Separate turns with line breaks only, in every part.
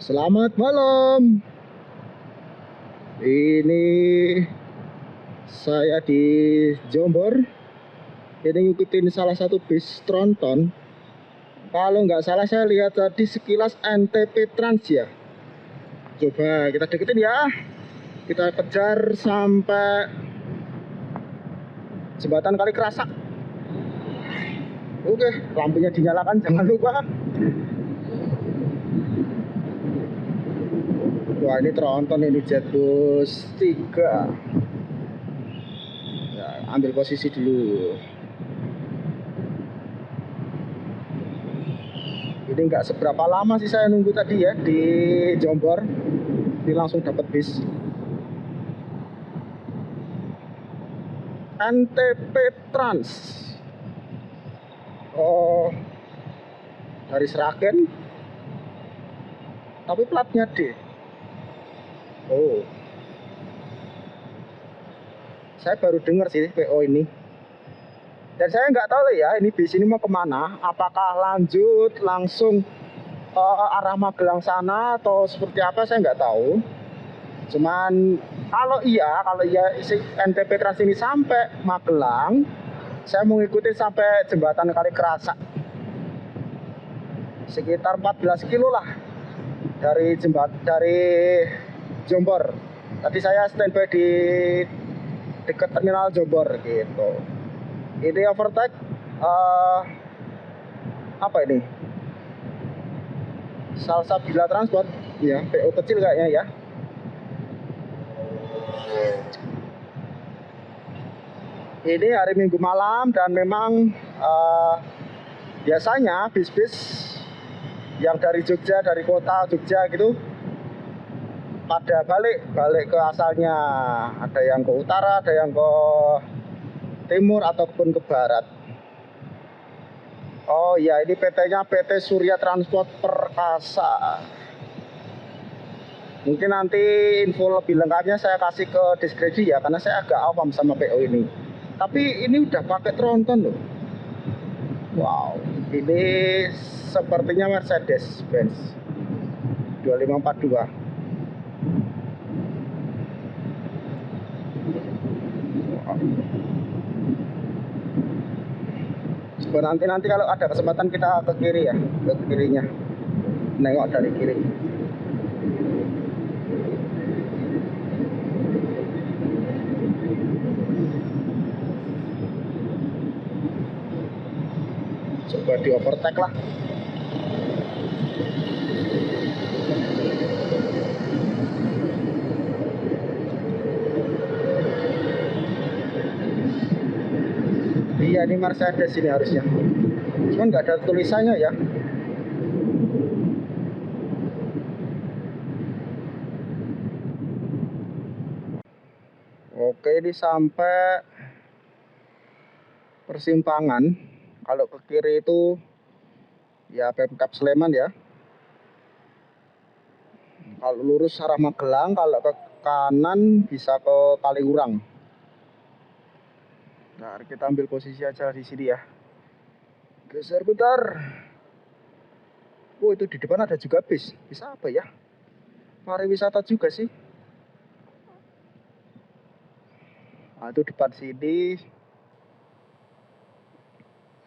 Selamat malam. Ini saya di Jombor. Ini ngikutin salah satu bis tronton. Kalau nggak salah saya lihat tadi sekilas NTP Trans ya. Coba kita deketin ya. Kita kejar sampai jembatan Kali Kerasak. Oke, lampunya dinyalakan jangan lupa. Wah, ini tronton ini Jetbus 3. Ya, ambil posisi dulu. Ini nggak seberapa lama sih saya nunggu tadi ya di Jombor. Ini langsung dapat bis. NTP Trans. Oh, dari Sragen. Tapi platnya D. Oh, saya baru dengar sih PO ini. Dan saya nggak tahu ya ini bis ini mau kemana. Apakah lanjut langsung arah Magelang sana atau seperti apa saya nggak tahu. Cuman kalau iya isi NTP Trans ini sampai Magelang, saya mau ngikutin sampai jembatan Kali Kerasak. Sekitar 14 kilo lah dari Jombor. Tadi saya standby di dekat terminal Jombor gitu. Ini overtake apa ini? Salsabila Transport ya, PO kecil kayaknya ya. Ini hari Minggu malam dan memang biasanya bis-bis yang dari Jogja, dari kota Jogja gitu pada balik ke asalnya. Ada yang ke utara, ada yang ke timur ataupun ke barat. Oh iya, ini PT-nya PT Surya Transport Perkasa. Mungkin nanti info lebih lengkapnya saya kasih ke deskripsi ya, karena saya agak awam sama PO ini. Tapi ini udah pakai tronton loh. Wow, ini sepertinya Mercedes-Benz 2542. Coba nanti kalau ada kesempatan kita ke kiri ya, ke kirinya, nengok dari kiri. Coba di overtake lah. Iya, ini Mercedes ini harusnya. Cuman nggak ada tulisannya ya. Oke, ini sampai persimpangan. Kalau ke kiri itu ya Pemkab Sleman ya. Kalau lurus arah Magelang, kalau ke kanan bisa ke Kaliurang. Nah, kita ambil posisi aja di sini ya. Geser bentar. Oh, itu di depan ada juga bis. Bisa apa ya? Pariwisata juga sih. Nah, itu depan sini.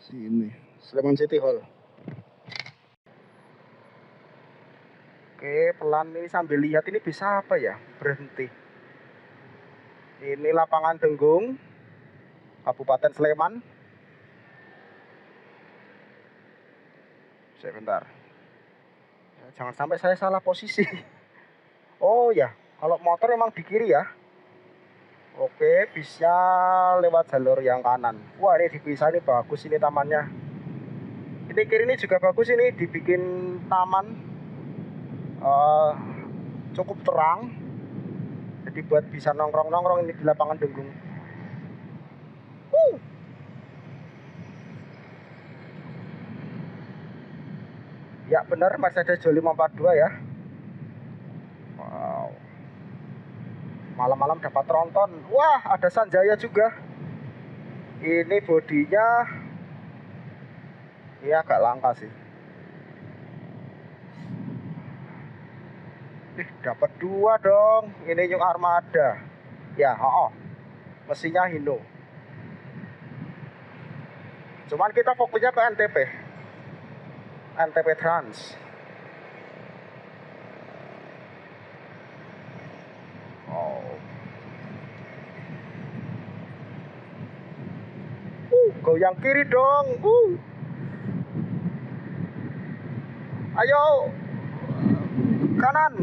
Sini, Sleman City Hall. Oke, pelan ini sambil lihat ini bisa apa ya? Berhenti. Ini lapangan Denggung, Kabupaten Sleman. Sebentar. Ya, jangan sampai saya salah posisi. Oh ya, kalau motor memang di kiri ya. Oke, bisa lewat jalur yang kanan. Wah, ini dipisah ini bagus ini tamannya. Ini kiri ini juga bagus ini dibikin taman. Cukup terang. Jadi buat bisa nongkrong-nongkrong ini di lapangan Denggung. Ya benar, Mercedes 2542 ya. Wow. Malam-malam dapat tronton. Wah, ada Sanjaya juga. Ini bodinya ini agak langka sih. Dapat dua dong. Ini New Armada. Ya, mesinnya Hino. Cuman kita fokusnya ke NTP. NTP Trans. Oh. Goyang kiri dong. Ayo. Kanan.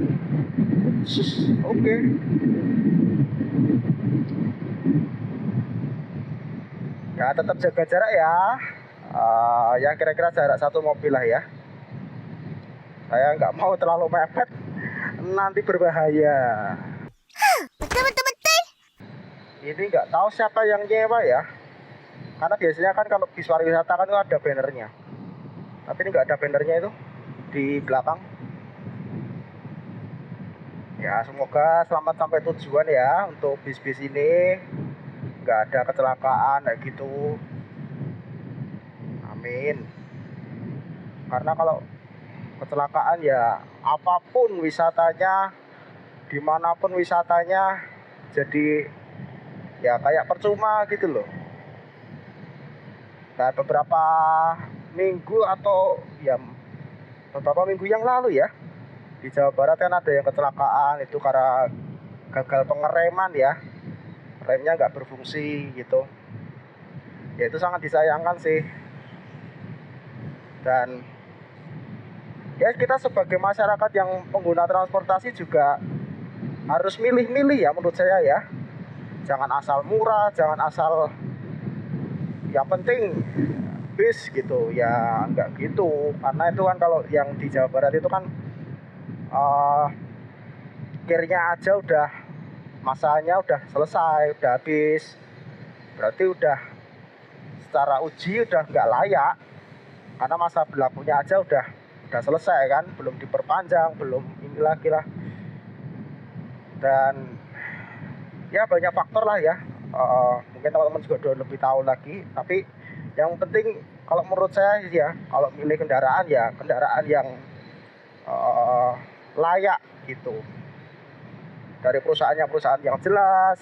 Oke. Ya tetap jaga jarak ya. Ya kira-kira jarak satu mobil lah ya. Saya nggak mau terlalu mepet, nanti berbahaya.
Betul.
Ini nggak tahu siapa yang nyewa ya. Karena biasanya kan kalau bis pariwisata kan itu ada bannernya. Tapi ini nggak ada bannernya itu di belakang. Ya semoga selamat sampai tujuan ya untuk bis-bis ini. Nggak ada kecelakaan kayak gitu. Amin. Karena kalau kecelakaan ya apapun wisatanya, dimanapun wisatanya, jadi ya kayak percuma gitu loh. Nah beberapa minggu atau ya beberapa minggu yang lalu ya, di Jawa Barat kan ada yang kecelakaan itu karena gagal pengereman ya, remnya nggak berfungsi gitu. Ya itu sangat disayangkan sih. Dan ya kita sebagai masyarakat yang pengguna transportasi juga harus milih-milih ya menurut saya ya. Jangan asal murah, jangan asal yang penting bis gitu ya, nggak gitu. Karena itu kan kalau yang di Jawa Barat itu kan kirnya aja udah masanya udah selesai, udah habis, berarti udah secara uji udah nggak layak karena masa berlakunya aja udah selesai kan, belum diperpanjang, belum ini lagi lah. Dan ya banyak faktor lah ya. Mungkin teman-teman juga udah lebih tahu lagi, tapi yang penting kalau menurut saya ya, kalau milih kendaraan ya kendaraan yang layak gitu, dari perusahaan yang jelas,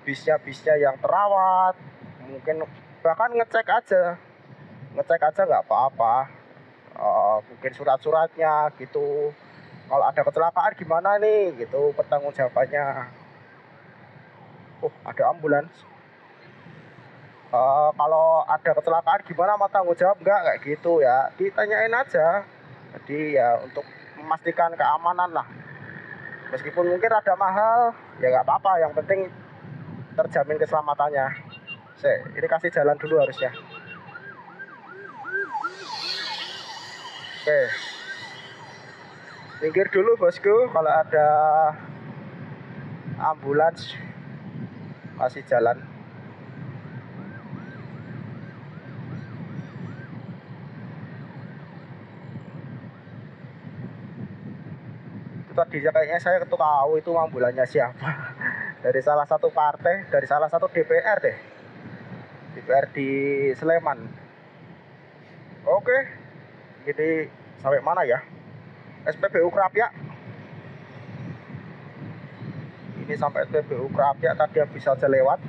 bisnya yang terawat, mungkin bahkan ngecek aja nggak apa-apa. Mungkin surat-suratnya gitu, kalau ada kecelakaan gimana nih gitu pertanggungjawabannya. Ada ambulans. Kalau ada kecelakaan gimana sama tanggung jawab nggak kayak gitu ya, ditanyain aja. Jadi ya untuk memastikan keamanan lah, meskipun mungkin ada mahal ya nggak apa-apa, yang penting terjamin keselamatannya. Ini kasih jalan dulu harusnya. Oke, minggir dulu bosku, kalau ada ambulans kasih jalan. Itu tadi kayaknya saya tahu itu ambulannya siapa. Dari salah satu partai, dari salah satu DPR deh, DPR di Sleman. Oke, jadi sampai mana ya? SPBU Krapyak. Ini sampai SPBU Krapyak, tadi bisa aja lewat.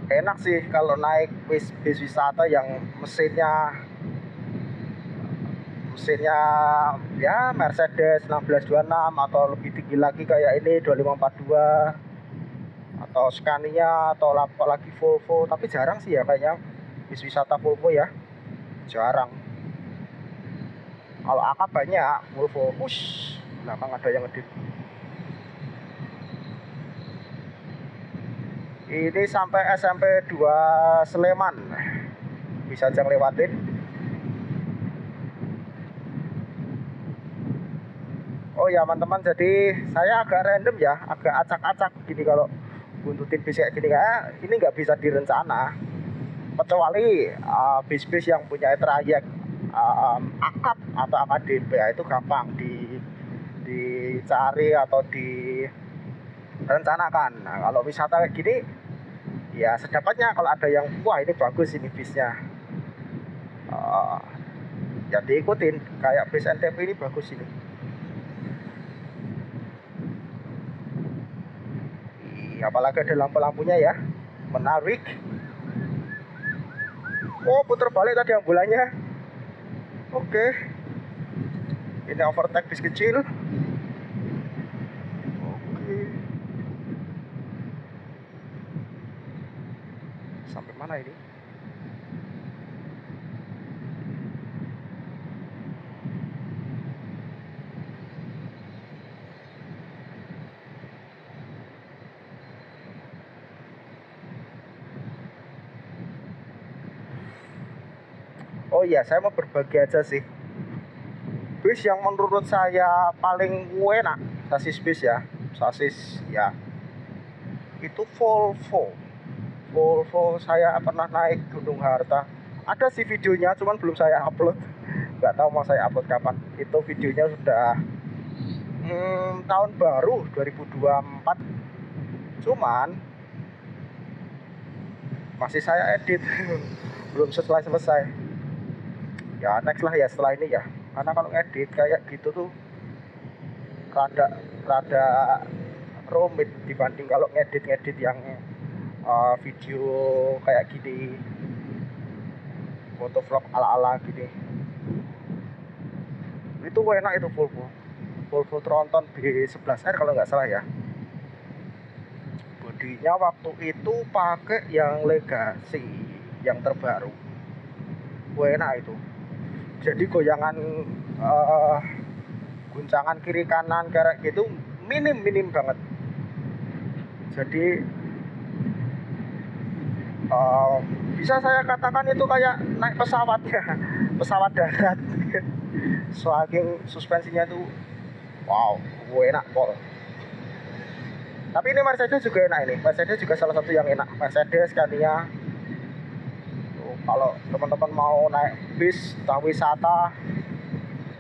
Enak sih kalau naik bis wisata yang mesinnya ya Mercedes 1626 atau lebih tinggi lagi kayak ini 2542 atau Scania atau apalagi Volvo. Tapi jarang sih ya kayaknya bis wisata Volvo ya, jarang. Kalau akap banyak Volvo. Belakang ada yang ngedit. Ini sampai SMP 2 Sleman, bisa aja ngelewatin. Oh ya teman-teman, jadi saya agak random ya, agak acak-acak gini kalau buntutin bis kayak gini. Kayak ini nggak bisa direncana, kecuali bis-bis yang punya trayek akap atau AKDP itu gampang dicari atau direncanakan. Nah, kalau wisata kayak gini ya sedapatnya, kalau ada yang wah ini bagus ini bisnya, ya diikutin. Kayak bis NTP ini bagus ini. Apalagi ada lampu-lampunya ya, menarik. Oh, putar balik tadi ambulannya. Oke, ini overtake bis kecil. Oke, sampai mana ini? Oh iya, saya mau berbagi aja sih. Bis yang menurut saya paling enak, sasis bis ya, sasis ya, itu Volvo. Volvo saya pernah naik Gunung Harta. Ada sih videonya, cuman belum saya upload. Nggak tahu mau saya upload kapan. Itu videonya sudah tahun baru 2024. Cuman masih saya edit, belum selesai. Ya next lah ya setelah ini ya. Karena kalau edit kayak gitu tuh rada rada rumit dibanding kalau ngedit yang video kayak gini, motovlog ala-ala gini. Itu enak itu Volvo Tronton B11R kalau nggak salah ya. Bodinya waktu itu pakai yang Legacy yang terbaru. Enak itu. Jadi goyangan guncangan kiri kanan kayak gitu minim banget. Jadi bisa saya katakan itu kayak naik pesawat ya, pesawat darat. Saking suspensinya tuh wow, enak pol. Tapi ini Mercedes juga enak ini. Mercedes juga salah satu yang enak. Mercedes, Scania. Tuh, kalau teman-teman mau naik bis, entah wisata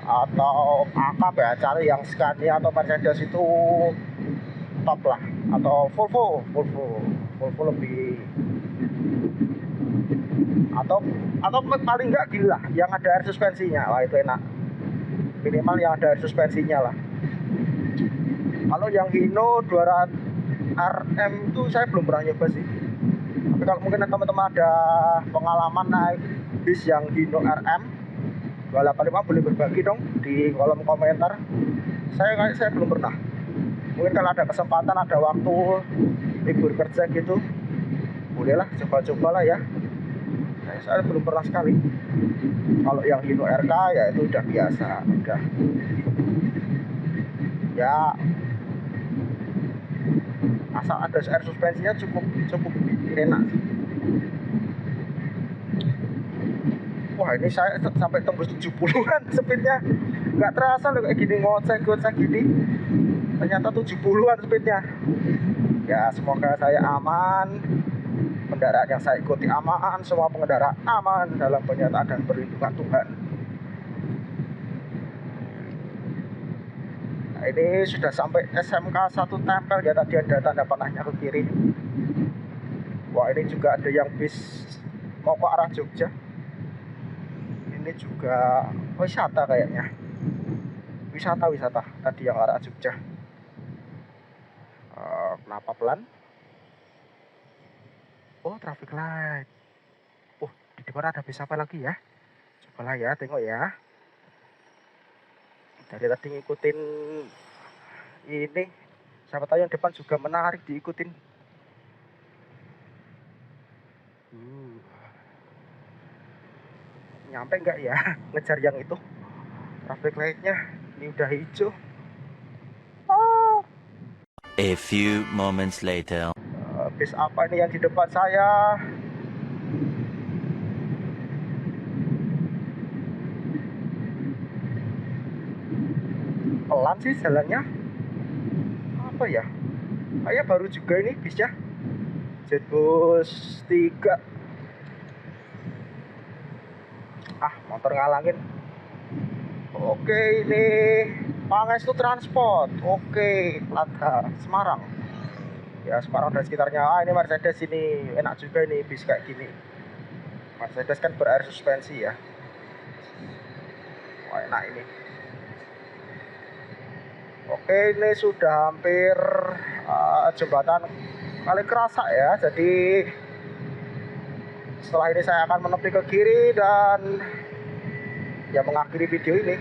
atau akap ya, cari yang Scania atau Mercedes itu top lah. Atau Volvo lebih, atau paling nggak gila yang ada air suspensinya. Wah itu enak. Minimal yang ada air suspensinya lah. Kalau yang Hino 200 RM itu saya belum pernah nyoba sih. Tapi kalau mungkin teman-teman ada pengalaman naik bis yang Hino RM 285 boleh berbagi dong di kolom komentar. Saya belum pernah. Mungkin kalau ada kesempatan, ada waktu libur kerja gitu, bolehlah coba-coba lah ya. Saya belum pernah sekali. Kalau yang Hino RK ya itu udah biasa, udah ya, asal ada air suspensinya cukup enak. Wah ini saya sampai tembus 70-an speednya, nggak terasa loh kayak gini ngocek gini, ternyata 70-an speednya. Ya semoga saya aman, kendaraan yang saya ikuti aman, semua pengendara aman dalam penyertaan dan perlindungan Tuhan. Nah, ini sudah sampai SMK 1 Tempel ya, tadi ada tanda panahnya ke kiri. Wah ini juga ada yang bis mau ke arah Jogja. Ini juga wisata kayaknya, wisata tadi yang arah Jogja. Kenapa pelan? Oh traffic light. Oh di depan ada bis apa lagi ya? Cobalah ya, tengok ya. Dari tadi ngikutin ini, siapa tahu yang depan juga menarik diikutin. Nyampe nggak ya ngejar yang itu traffic lightnya? Ini udah hijau.
A few moments later.
Bis apa ini yang di depan saya? Pelan sih jalannya. Apa ya? Kayak baru juga ini bisnya. Jetbus 3. Motor ngalangin. Oke, ini Pangestu Transport. Oke, Lada Semarang. Ya, Semarang dan sekitarnya. Ini Mercedes ini enak juga ini bis kayak gini. Mercedes kan berair suspensi ya. Wah, enak ini. Oke, ini sudah hampir jembatan Kali Kerasak ya. Jadi setelah ini saya akan menepi ke kiri dan ya mengakhiri video ini.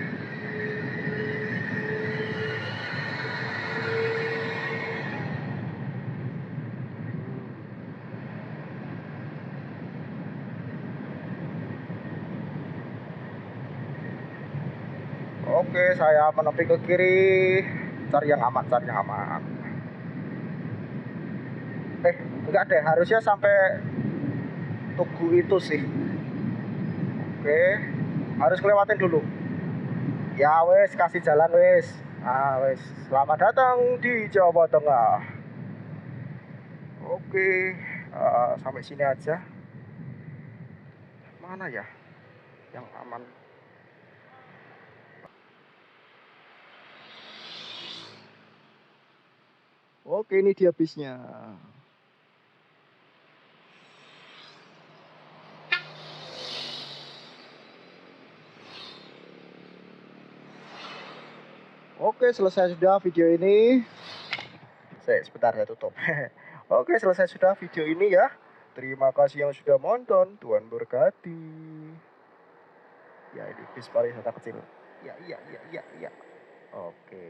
Oke, saya menepi ke kiri, cari yang aman, cari yang aman. Enggak deh, harusnya sampai Tugu itu sih. Oke, harus kelewatin dulu. Ya wes, kasih jalan wes. Wes, selamat datang di Jawa Tengah. Oke, sampai sini aja. Mana ya yang aman? Oke, ini dia bisnya. Oke, selesai sudah video ini. Sebentar saya tutup. Oke, selesai sudah video ini ya. Terima kasih yang sudah nonton. Tuhan berkati. Ya, ini bis pariwisata kecil. Ya. Oke.